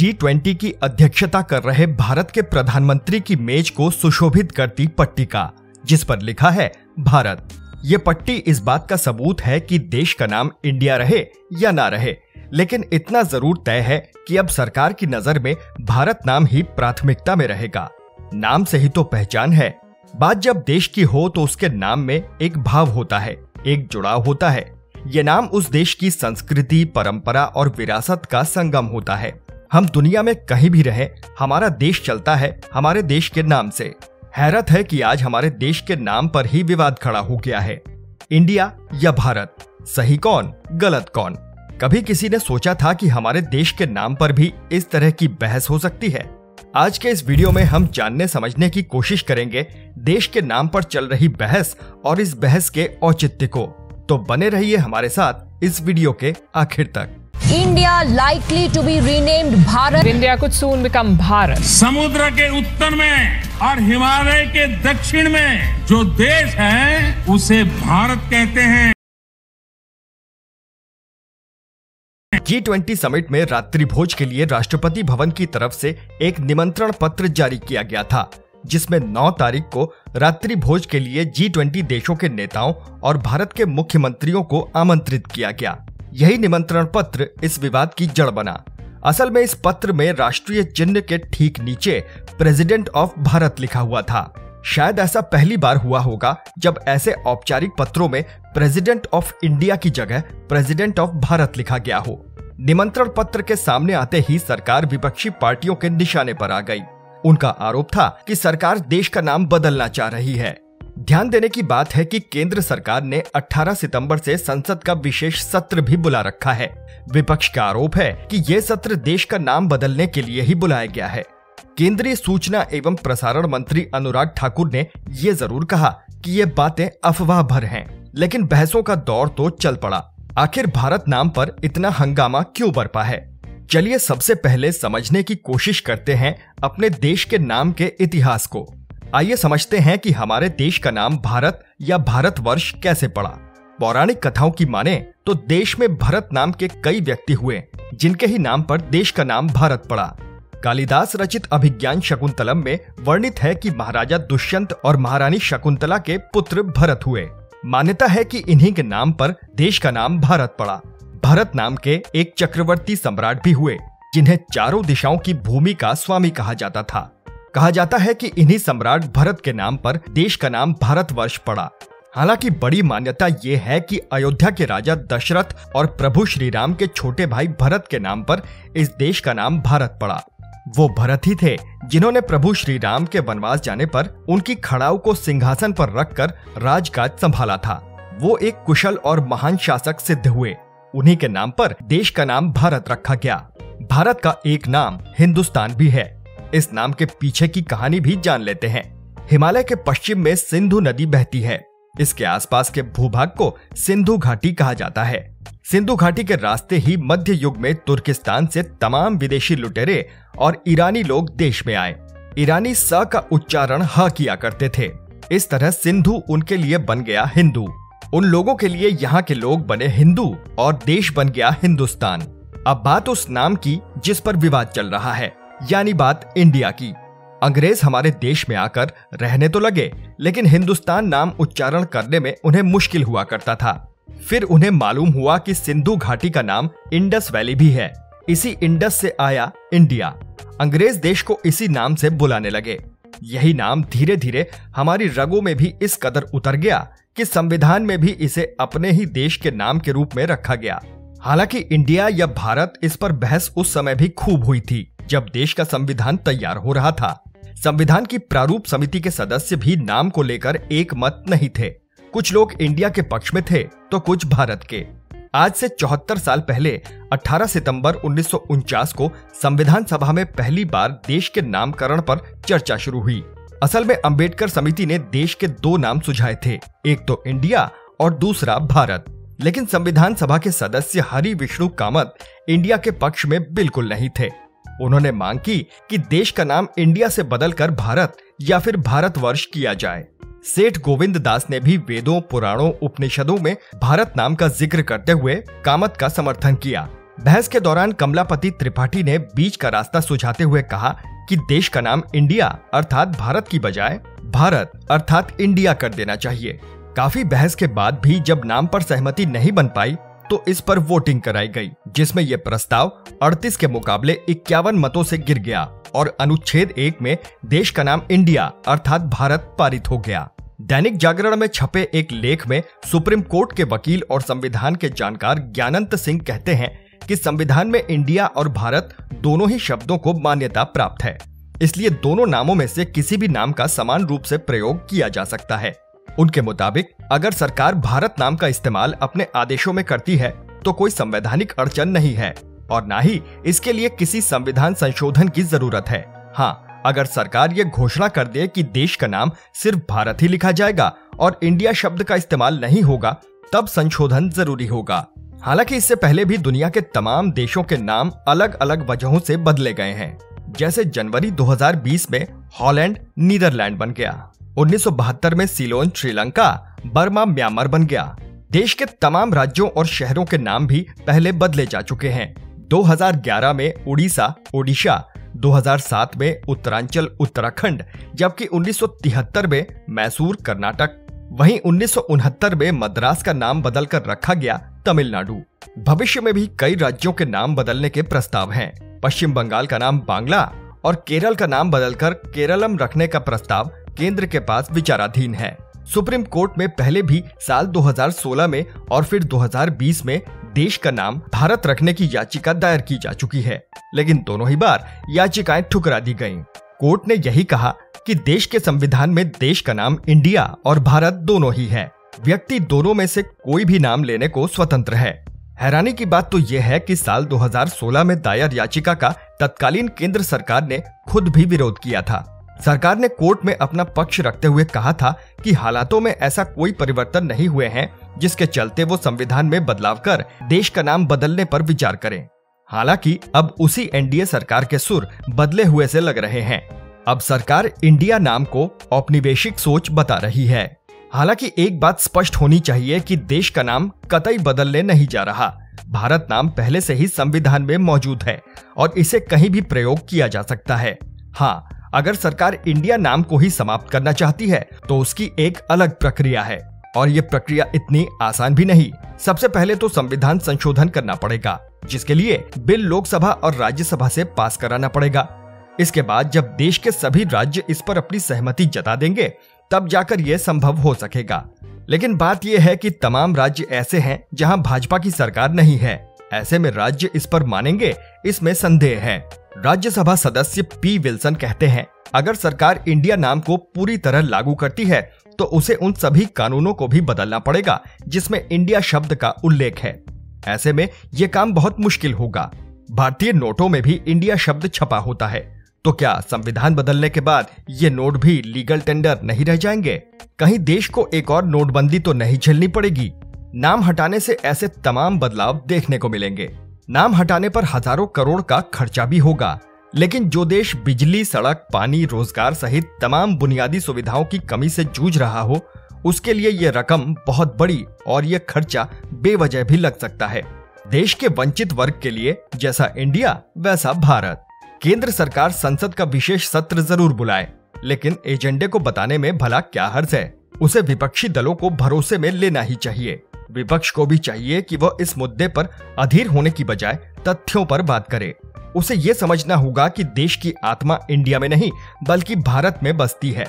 G20 की अध्यक्षता कर रहे भारत के प्रधानमंत्री की मेज को सुशोभित करती पट्टिका, जिस पर लिखा है भारत। ये पट्टी इस बात का सबूत है कि देश का नाम इंडिया रहे या ना रहे, लेकिन इतना जरूर तय है कि अब सरकार की नजर में भारत नाम ही प्राथमिकता में रहेगा। नाम से ही तो पहचान है। बात जब देश की हो तो उसके नाम में एक भाव होता है, एक जुड़ाव होता है। ये नाम उस देश की संस्कृति, परंपरा और विरासत का संगम होता है। हम दुनिया में कहीं भी रहें, हमारा देश चलता है हमारे देश के नाम से। हैरत है कि आज हमारे देश के नाम पर ही विवाद खड़ा हो गया है। इंडिया या भारत, सही कौन गलत कौन? कभी किसी ने सोचा था कि हमारे देश के नाम पर भी इस तरह की बहस हो सकती है? आज के इस वीडियो में हम जानने समझने की कोशिश करेंगे देश के नाम पर चल रही बहस और इस बहस के औचित्य को। तो बने रहिए हमारे साथ इस वीडियो के आखिर तक। India likely to be renamed Bharat. India could soon become Bharat. समुद्र के उत्तर में और हिमालय के दक्षिण में जो देश है उसे भारत कहते हैं। G20 समिट में रात्रि भोज के लिए राष्ट्रपति भवन की तरफ से एक निमंत्रण पत्र जारी किया गया था, जिसमें 9 तारीख को रात्रि भोज के लिए G20 देशों के नेताओं और भारत के मुख्यमंत्रियों को आमंत्रित किया गया। यही निमंत्रण पत्र इस विवाद की जड़ बना। असल में इस पत्र में राष्ट्रीय चिन्ह के ठीक नीचे प्रेसिडेंट ऑफ भारत लिखा हुआ था। शायद ऐसा पहली बार हुआ होगा जब ऐसे औपचारिक पत्रों में प्रेसिडेंट ऑफ इंडिया की जगह प्रेसिडेंट ऑफ भारत लिखा गया हो। निमंत्रण पत्र के सामने आते ही सरकार विपक्षी पार्टियों के निशाने पर आ गई। उनका आरोप था कि सरकार देश का नाम बदलना चाह रही है। ध्यान देने की बात है कि केंद्र सरकार ने 18 सितंबर से संसद का विशेष सत्र भी बुला रखा है। विपक्ष का आरोप है कि ये सत्र देश का नाम बदलने के लिए ही बुलाया गया है। केंद्रीय सूचना एवं प्रसारण मंत्री अनुराग ठाकुर ने ये जरूर कहा कि ये बातें अफवाह भर हैं, लेकिन बहसों का दौर तो चल पड़ा। आखिर भारत नाम पर इतना हंगामा क्यों बरपा है? चलिए सबसे पहले समझने की कोशिश करते हैं अपने देश के नाम के इतिहास को। आइए समझते हैं कि हमारे देश का नाम भारत या भारतवर्ष कैसे पड़ा। पौराणिक कथाओं की माने तो देश में भरत नाम के कई व्यक्ति हुए, जिनके ही नाम पर देश का नाम भारत पड़ा। कालिदास रचित अभिज्ञान शकुंतलम में वर्णित है कि महाराजा दुष्यंत और महारानी शकुंतला के पुत्र भरत हुए। मान्यता है कि इन्हीं के नाम पर देश का नाम भारत पड़ा। भरत नाम के एक चक्रवर्ती सम्राट भी हुए, जिन्हें चारों दिशाओं की भूमि का स्वामी कहा जाता था। कहा जाता है कि इन्हीं सम्राट भरत के नाम पर देश का नाम भारतवर्ष पड़ा। हालांकि बड़ी मान्यता ये है कि अयोध्या के राजा दशरथ और प्रभु श्री राम के छोटे भाई भरत के नाम पर इस देश का नाम भारत पड़ा। वो भरत ही थे जिन्होंने प्रभु श्री राम के वनवास जाने पर उनकी खड़ाऊ को सिंहासन पर रखकर राजकाज संभाला था। वो एक कुशल और महान शासक सिद्ध हुए। उन्हीं के नाम पर देश का नाम भारत रखा गया। भारत का एक नाम हिंदुस्तान भी है। इस नाम के पीछे की कहानी भी जान लेते हैं। हिमालय के पश्चिम में सिंधु नदी बहती है। इसके आसपास के भूभाग को सिंधु घाटी कहा जाता है। सिंधु घाटी के रास्ते ही मध्य युग में तुर्किस्तान से तमाम विदेशी लुटेरे और ईरानी लोग देश में आए। ईरानी स का उच्चारण ह किया करते थे। इस तरह सिंधु उनके लिए बन गया हिंदू। उन लोगों के लिए यहाँ के लोग बने हिंदू और देश बन गया हिंदुस्तान। अब बात उस नाम की जिस पर विवाद चल रहा है, यानी बात इंडिया की। अंग्रेज हमारे देश में आकर रहने तो लगे, लेकिन हिंदुस्तान नाम उच्चारण करने में उन्हें मुश्किल हुआ करता था। फिर उन्हें मालूम हुआ कि सिंधु घाटी का नाम इंडस वैली भी है। इसी इंडस से आया इंडिया। अंग्रेज देश को इसी नाम से बुलाने लगे। यही नाम धीरे धीरे हमारी रगों में भी इस कदर उतर गया कि संविधान में भी इसे अपने ही देश के नाम के रूप में रखा गया। हालांकि इंडिया या भारत, इस पर बहस उस समय भी खूब हुई थी जब देश का संविधान तैयार हो रहा था। संविधान की प्रारूप समिति के सदस्य भी नाम को लेकर एक मत नहीं थे। कुछ लोग इंडिया के पक्ष में थे तो कुछ भारत के। आज से 74 साल पहले 18 सितंबर 1949 को संविधान सभा में पहली बार देश के नामकरण पर चर्चा शुरू हुई। असल में अंबेडकर समिति ने देश के 2 नाम सुझाए थे, एक तो इंडिया और दूसरा भारत। लेकिन संविधान सभा के सदस्य हरि विष्णु कामत इंडिया के पक्ष में बिल्कुल नहीं थे। उन्होंने मांग की कि देश का नाम इंडिया से बदलकर भारत या फिर भारतवर्ष किया जाए। सेठ गोविंद दास ने भी वेदों, पुराणों, उपनिषदों में भारत नाम का जिक्र करते हुए कामत का समर्थन किया। बहस के दौरान कमलापति त्रिपाठी ने बीच का रास्ता सुझाते हुए कहा कि देश का नाम इंडिया अर्थात भारत की बजाय भारत अर्थात इंडिया कर देना चाहिए। काफी बहस के बाद भी जब नाम पर सहमति नहीं बन पाई तो इस पर वोटिंग कराई गई, जिसमें यह प्रस्ताव 38 के मुकाबले 51 मतों से गिर गया और अनुच्छेद 1 में देश का नाम इंडिया अर्थात भारत पारित हो गया। दैनिक जागरण में छपे एक लेख में सुप्रीम कोर्ट के वकील और संविधान के जानकार ज्ञानंत सिंह कहते हैं कि संविधान में इंडिया और भारत दोनों ही शब्दों को मान्यता प्राप्त है, इसलिए दोनों नामों में से किसी भी नाम का समान रूप से प्रयोग किया जा सकता है। उनके मुताबिक अगर सरकार भारत नाम का इस्तेमाल अपने आदेशों में करती है तो कोई संवैधानिक अड़चन नहीं है और न ही इसके लिए किसी संविधान संशोधन की जरूरत है। हाँ, अगर सरकार ये घोषणा कर दे कि देश का नाम सिर्फ भारत ही लिखा जाएगा और इंडिया शब्द का इस्तेमाल नहीं होगा, तब संशोधन जरूरी होगा। हालांकि इससे पहले भी दुनिया के तमाम देशों के नाम अलग अलग वजहों से बदले गए हैं। जैसे जनवरी 2020 में हॉलैंड नीदरलैंड बन गया, 1972 में सीलोन श्रीलंका, बर्मा म्यांमार बन गया। देश के तमाम राज्यों और शहरों के नाम भी पहले बदले जा चुके हैं। 2011 में उड़ीसा ओडिशा, 2007 में उत्तरांचल उत्तराखंड, जबकि 1973 में मैसूर कर्नाटक, वहीं 1969 में मद्रास का नाम बदलकर रखा गया तमिलनाडु। भविष्य में भी कई राज्यों के नाम बदलने के प्रस्ताव हैं। पश्चिम बंगाल का नाम बांग्ला और केरल का नाम बदलकर केरलम रखने का प्रस्ताव केंद्र के पास विचाराधीन है। सुप्रीम कोर्ट में पहले भी साल 2016 में और फिर 2020 में देश का नाम भारत रखने की याचिका दायर की जा चुकी है, लेकिन दोनों ही बार याचिकाएं ठुकरा दी गईं। कोर्ट ने यही कहा कि देश के संविधान में देश का नाम इंडिया और भारत दोनों ही है। व्यक्ति दोनों में से कोई भी नाम लेने को स्वतंत्र है। हैरानी की बात तो यह है कि साल 2016 में दायर याचिका का तत्कालीन केंद्र सरकार ने खुद भी विरोध किया था। सरकार ने कोर्ट में अपना पक्ष रखते हुए कहा था कि हालातों में ऐसा कोई परिवर्तन नहीं हुए हैं जिसके चलते वो संविधान में बदलाव कर देश का नाम बदलने पर विचार करें। हालांकि अब उसी एनडीए सरकार के सुर बदले हुए से लग रहे हैं। अब सरकार इंडिया नाम को औपनिवेशिक सोच बता रही है। हालांकि एक बात स्पष्ट होनी चाहिए कि देश का नाम कतई बदलने नहीं जा रहा। भारत नाम पहले से ही संविधान में मौजूद है और इसे कहीं भी प्रयोग किया जा सकता है। हाँ, अगर सरकार इंडिया नाम को ही समाप्त करना चाहती है तो उसकी एक अलग प्रक्रिया है और ये प्रक्रिया इतनी आसान भी नहीं। सबसे पहले तो संविधान संशोधन करना पड़ेगा, जिसके लिए बिल लोकसभा और राज्यसभा से पास कराना पड़ेगा। इसके बाद जब देश के सभी राज्य इस पर अपनी सहमति जता देंगे तब जाकर यह संभव हो सकेगा। लेकिन बात यह है कि तमाम राज्य ऐसे हैं जहां भाजपा की सरकार नहीं है। ऐसे में राज्य इस पर मानेंगे, इसमें संदेह है। राज्यसभा सदस्य पी विल्सन कहते हैं, अगर सरकार इंडिया नाम को पूरी तरह लागू करती है तो उसे उन सभी कानूनों को भी बदलना पड़ेगा जिसमें इंडिया शब्द का उल्लेख है। ऐसे में यह काम बहुत मुश्किल होगा। भारतीय नोटों में भी इंडिया शब्द छपा होता है, तो क्या संविधान बदलने के बाद ये नोट भी लीगल टेंडर नहीं रह जाएंगे? कहीं देश को एक और नोटबंदी तो नहीं झेलनी पड़ेगी? नाम हटाने से ऐसे तमाम बदलाव देखने को मिलेंगे। नाम हटाने पर हजारों करोड़ का खर्चा भी होगा, लेकिन जो देश बिजली, सड़क, पानी, रोजगार सहित तमाम बुनियादी सुविधाओं की कमी से जूझ रहा हो, उसके लिए ये रकम बहुत बड़ी और ये खर्चा बेवजह भी लग सकता है। देश के वंचित वर्ग के लिए जैसा इंडिया वैसा भारत। केंद्र सरकार संसद का विशेष सत्र जरूर बुलाए, लेकिन एजेंडे को बताने में भला क्या हर्ज है? उसे विपक्षी दलों को भरोसे में लेना ही चाहिए। विपक्ष को भी चाहिए कि वह इस मुद्दे पर अधीर होने की बजाय तथ्यों पर बात करे। उसे ये समझना होगा कि देश की आत्मा इंडिया में नहीं बल्कि भारत में बसती है।